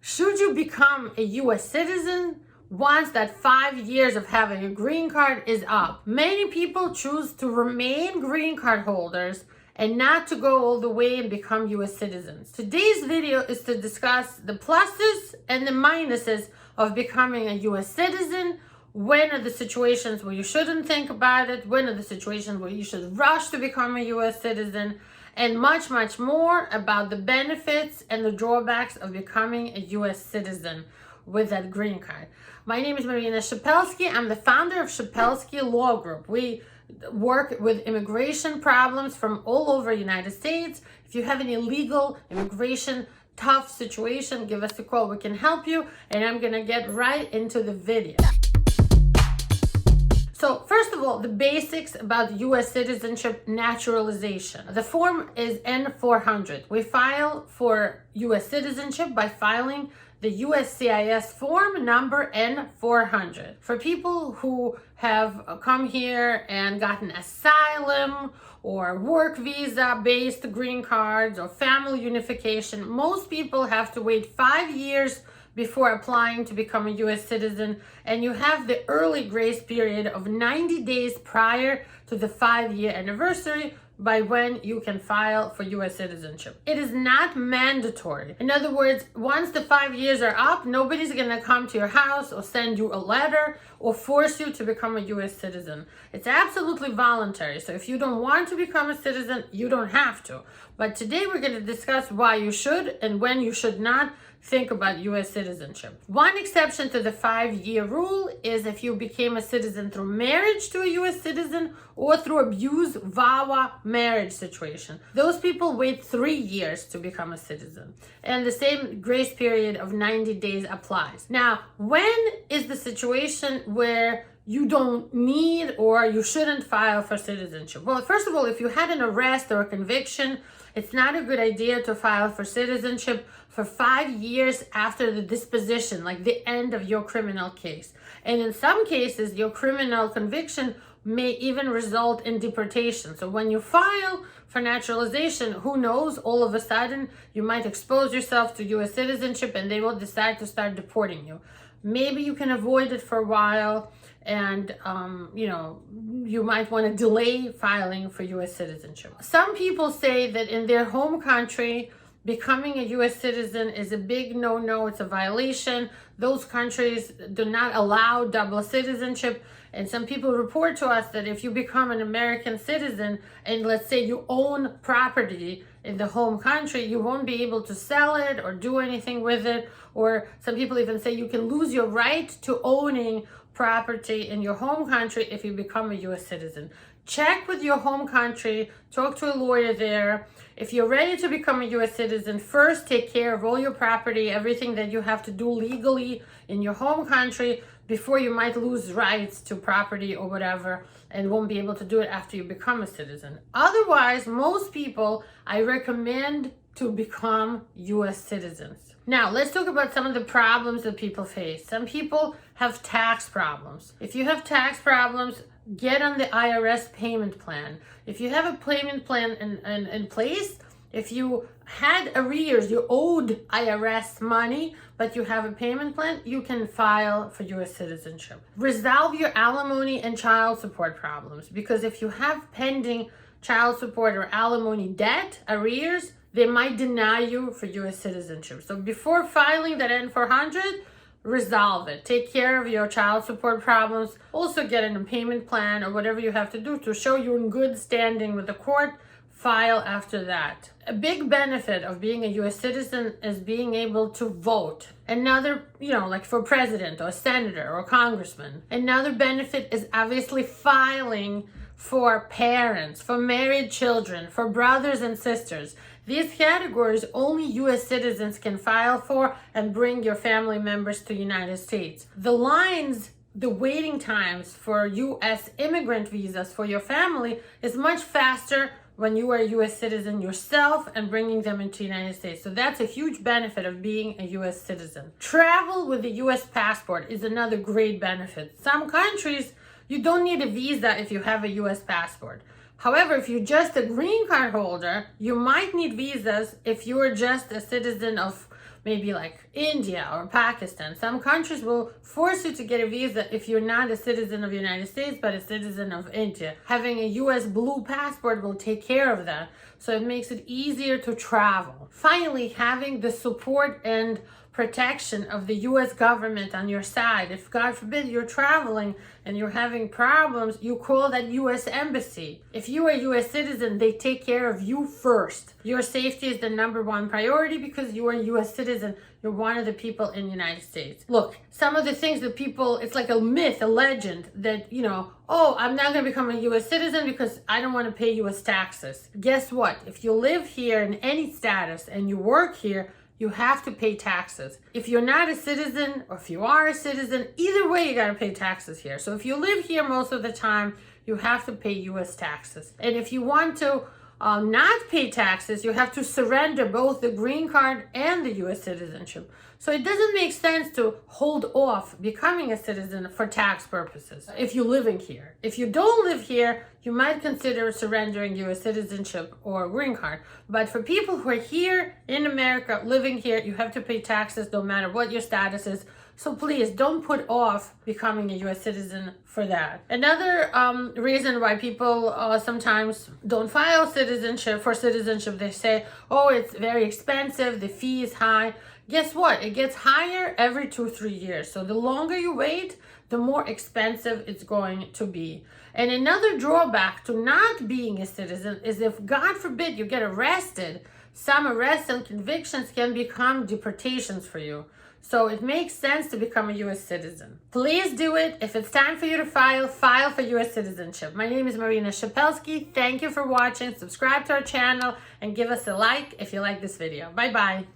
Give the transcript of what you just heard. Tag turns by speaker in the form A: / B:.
A: Should you become a US citizen once that 5 years of having a green card is up? Many people choose to remain green card holders and not to go all the way and become US citizens. Today's video is to discuss the pluses and the minuses of becoming a US citizen. When are the situations where you shouldn't think about it? When are the situations where you should rush to become a US citizen? And much, much more about the benefits and the drawbacks of becoming a US citizen with that green card. My name is Marina Shepelsky. I'm the founder of Shepelsky Law Group. We work with immigration problems from all over the United States. If you have any legal immigration tough situation, give us a call. We can help you. And I'm going to get right into the video. So first of all, the basics about US citizenship naturalization. The form is N-400. We file for US citizenship by filing the USCIS form number N-400. For people who have come here and gotten asylum or work visa based green cards or family unification, most people have to wait 5 years before applying to become a US citizen, and you have the early grace period of 90 days prior to the 5-year anniversary by when you can file for US citizenship. It is not mandatory. In other words, once the 5 years are up, nobody's gonna come to your house or send you a letter or force you to become a US citizen. It's absolutely voluntary. So if you don't want to become a citizen, you don't have to. But today we're gonna discuss why you should and when you should not think about US citizenship. One exception to the 5-year rule is if you became a citizen through marriage to a US citizen or through abuse, VAWA marriage situation. Those people wait 3 years to become a citizen. And the same grace period of 90 days applies. Now, when is the situation where you don't need or you shouldn't file for citizenship? Well, first of all, if you had an arrest or a conviction, it's not a good idea to file for citizenship for 5 years after the disposition, like the end of your criminal case. And in some cases, your criminal conviction may even result in deportation. So when you file for naturalization, who knows, all of a sudden, you might expose yourself to US citizenship and they will decide to start deporting you. Maybe you can avoid it for a while, and you might want to delay filing for US citizenship. Some people say that in their home country, becoming a US citizen is a big no-no, it's a violation. Those countries do not allow double citizenship. And some people report to us that if you become an American citizen and let's say you own property in the home country, you won't be able to sell it or do anything with it. Or some people even say you can lose your right to owning property in your home country if you become a US citizen. Check with your home country, talk to a lawyer there. If you're ready to become a US citizen, first take care of all your property, everything that you have to do legally in your home country before you might lose rights to property or whatever and won't be able to do it after you become a citizen. Otherwise, most people, I recommend to become US citizens. Now, let's talk about some of the problems that people face. Some people have tax problems. If you have tax problems, get on the IRS payment plan. If you have a payment plan in place, if you had arrears, you owed IRS money, but you have a payment plan, you can file for US citizenship. Resolve your alimony and child support problems, because if you have pending child support or alimony debt, arrears, they might deny you for US citizenship. So before filing that N-400, resolve it. Take care of your child support problems. Also get in a payment plan or whatever you have to do to show you're in good standing with the court. File after that. A big benefit of being a US citizen is being able to vote. Another, like for president or senator or congressman. Another benefit is obviously filing for parents, for married children, for brothers and sisters. These categories only US citizens can file for and bring your family members to the United States. The waiting times for US immigrant visas for your family is much faster when you are a US citizen yourself and bringing them into the United States. So that's a huge benefit of being a US citizen. Travel with a US passport is another great benefit. Some countries, you don't need a visa if you have a US passport. However, if you're just a green card holder, you might need visas if you're just a citizen of maybe like India or Pakistan. Some countries will force you to get a visa if you're not a citizen of the United States, but a citizen of India. Having a US blue passport will take care of that. So it makes it easier to travel. Finally, having the support and protection of the US government on your side. If God forbid you're traveling and you're having problems, you call that US embassy. If you are a US citizen, they take care of you first. Your safety is the number one priority because you are a US citizen. You're one of the people in the United States. Look, some of the things that people, it's like a myth, a legend that, oh, I'm not going to become a US citizen because I don't want to pay US taxes. Guess what? If you live here in any status and you work here, you have to pay taxes. If you're not a citizen or if you are a citizen, either way, you got to pay taxes here. So if you live here most of the time, you have to pay US taxes. And if you want to not pay taxes, you have to surrender both the green card and the US citizenship. So it doesn't make sense to hold off becoming a citizen for tax purposes if you're living here. If you don't live here, you might consider surrendering US citizenship or green card. But for people who are here in America, living here, you have to pay taxes no matter what your status is. So please don't put off becoming a US citizen for that. Another reason why people sometimes don't file citizenship, they say, oh, it's very expensive, the fee is high. Guess what? It gets higher every 2-3 years. So the longer you wait, the more expensive it's going to be. And another drawback to not being a citizen is if, God forbid, you get arrested, some arrests and convictions can become deportations for you. So it makes sense to become a US citizen. Please do it. If it's time for you to file for US citizenship. My name is Marina Shepelsky. Thank you for watching. Subscribe to our channel and give us a like if you like this video. Bye-bye.